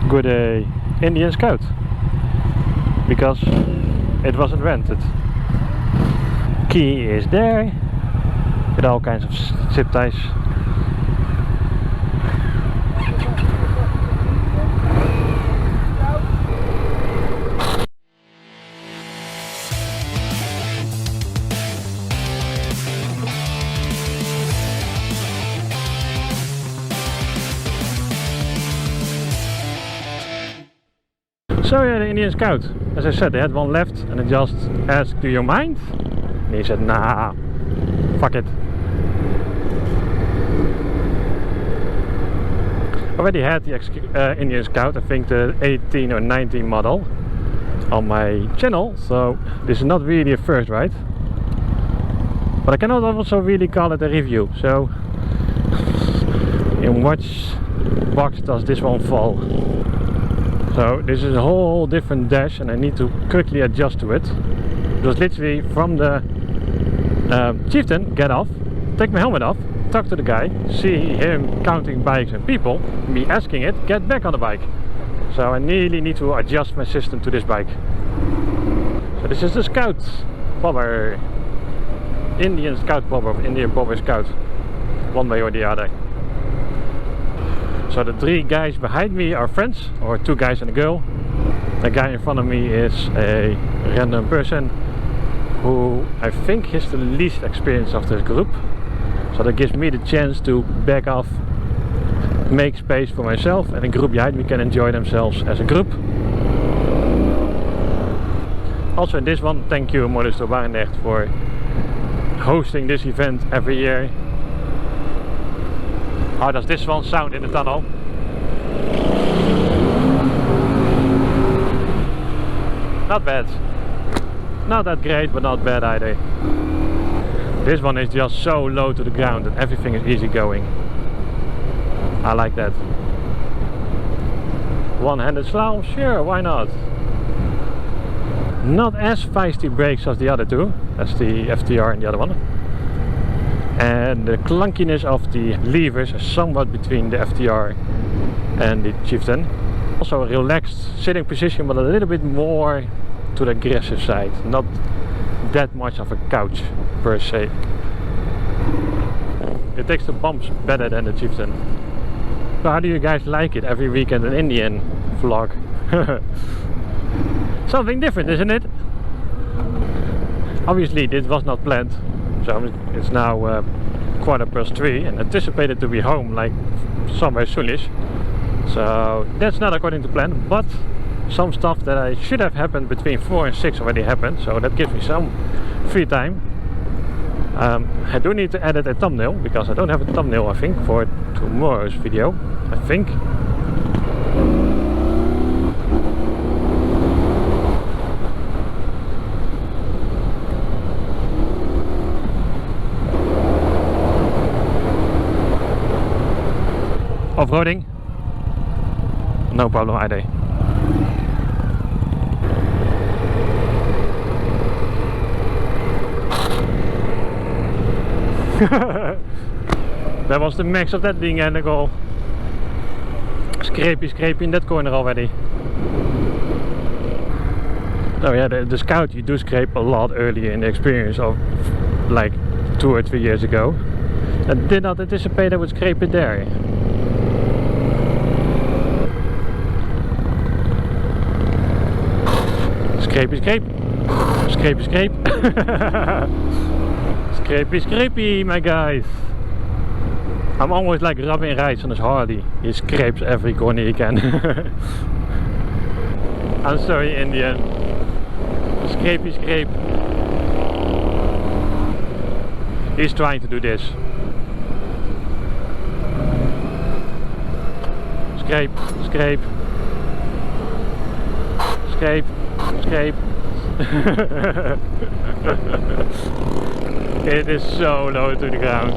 good Indian Scout, because it wasn't rented. Key is there with all kinds of zip ties. So yeah, the Indian Scout, as I said, they had one left and I just asked, do you mind? And he said, nah, fuck it. Already had the Indian Scout, I think the 18 or 19 model on my channel, so this is not really a first ride. But I cannot also really call it a review, so in which box does this one fall? So this is a whole different dash and I need to quickly adjust to it. Because literally from the chieftain, get off, take my helmet off, talk to the guy, see him counting bikes and people, me asking it, get back on the bike. So I really need to adjust my system to this bike. So this is the Scout Bobber. Indian Scout Bobber, or Indian Bobber Scout. One way or the other. So the three guys behind me are friends, or two guys and a girl. The guy in front of me is a random person who I think has the least experience of this group. So that gives me the chance to back off, make space for myself, and the group behind me can enjoy themselves as a group. Also in this one, thank you Motostore Barendrecht for hosting this event every year. How does this one sound in the tunnel? Not bad. Not that great, but not bad either. This one is just so low to the ground that everything is easy going. I like that. One-handed slalom? Sure, why not? Not as feisty brakes as the other two. That's the FTR and the other one. And the clunkiness of the levers is somewhat between the FTR and the Chieftain. Also a relaxed sitting position, but a little bit more to the aggressive side. Not that much of a couch per se. It takes the bumps better than the Chieftain. So how do you guys like it every weekend an Indian vlog? Something different, isn't it? Obviously this was not planned. So it's now 3:15 and anticipated to be home like somewhere soonish. So that's not according to plan, but some stuff that I should have happened between 4 and 6 already happened, so that gives me some free time. I do need to edit a thumbnail because I don't have a thumbnail, I think, for tomorrow's video, I think. Off-roading? No problem either. That was the max of that thing and I go scrapey in that corner already. Oh yeah, the Scout you do scrape a lot earlier in the experience of like 2 or 3 years ago. I did not anticipate I would scrape it there. Scrapey. Scrapey, my guys. I'm almost like Robin rides on his Harley. He scrapes every corner he can. I'm sorry, Indian. Scrape. He's trying to do this. Scrape. It is so low to the ground.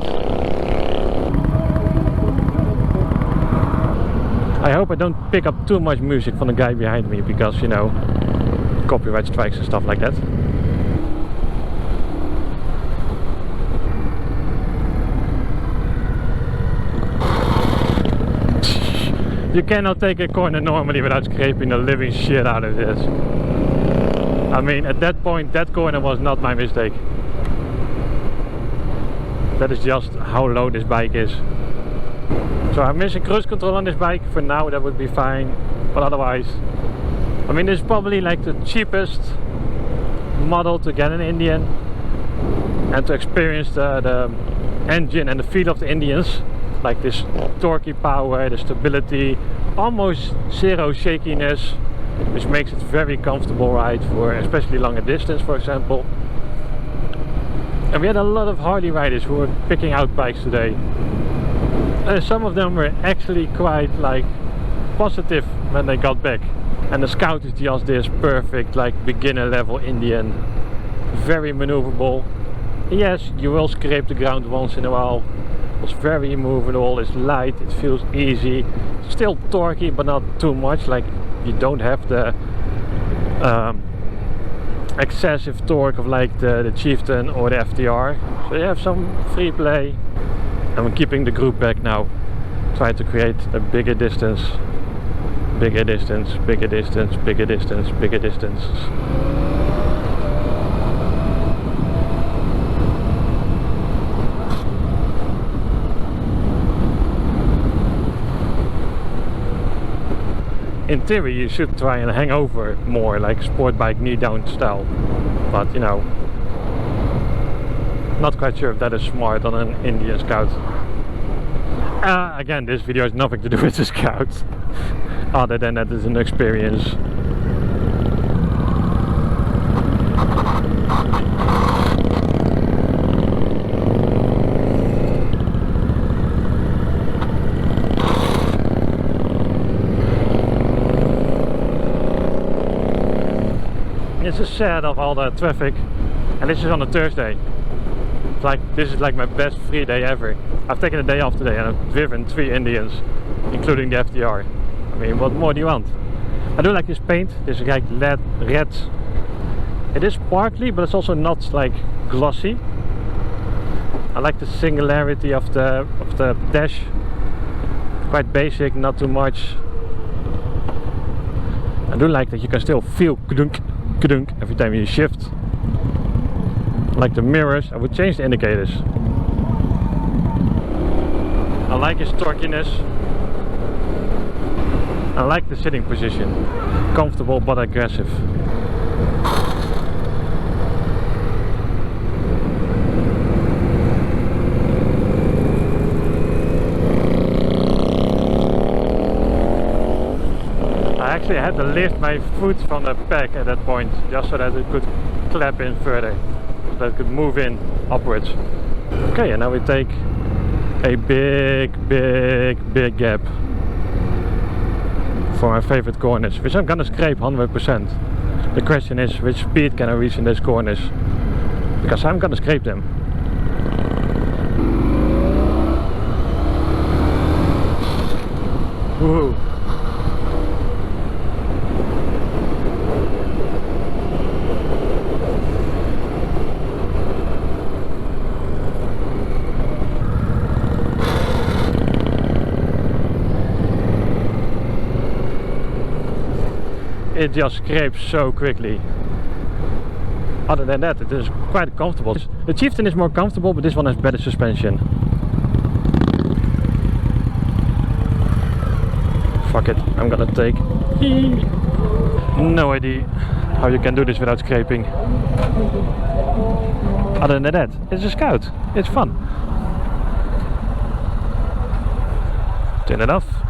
I hope I don't pick up too much music from the guy behind me because, you know, copyright strikes and stuff like that. You cannot take a corner normally without scraping the living shit out of this. I mean, at that point, that corner was not my mistake. That is just how low this bike is. So I'm missing cruise control on this bike. For now that would be fine, but otherwise, I mean, this is probably like the cheapest model to get an Indian and to experience the engine and the feel of the Indians, like this torquey power, the stability, almost zero shakiness, which makes it very comfortable ride for especially longer distance, for example. And we had a lot of Harley riders who were picking out bikes today. Some of them were actually quite like positive when they got back. And the Scout is just this perfect like beginner level Indian, very maneuverable. Yes, you will scrape the ground once in a while. It's very movable, it's light, it feels easy, still torquey but not too much, like you don't have the excessive torque of like the Chieftain or the FTR. So you have some free play, and we're keeping the group back now, trying to create a bigger distance, bigger distance, bigger distance, bigger distance, bigger distance. In theory you should try and hang over more, like sport bike knee down style, but you know, not quite sure if that is smart on an Indian Scout. Again, this video has nothing to do with the Scout, other than that it's an experience. It's a set of all the traffic, and this is on a Thursday. It's like, this is like my best free day ever. I've taken a day off today and I've driven 3 Indians, including the FTR. I mean, what more do you want? I do like this paint. This is like red. It is sparkly, but it's also not like glossy. I like the singularity of the dash. Quite basic, not too much. I do like that you can still feel every time you shift. Like the mirrors, I would change the indicators. I like his torquiness. I like the sitting position. Comfortable but aggressive. I actually had to lift my foot from the pack at that point, just so that it could clap in further, so that it could move in upwards. Okay, and now we take a big gap for my favorite corners, which I'm gonna scrape 100%. The question is, which speed can I reach in those corners? Because I'm gonna scrape them. Woohoo! It just scrapes so quickly. Other than that, it is quite comfortable. The Chieftain is more comfortable, but this one has better suspension. Fuck it, I'm gonna take... No idea how you can do this without scraping. Other than that, it's a Scout. It's fun. Turn it off.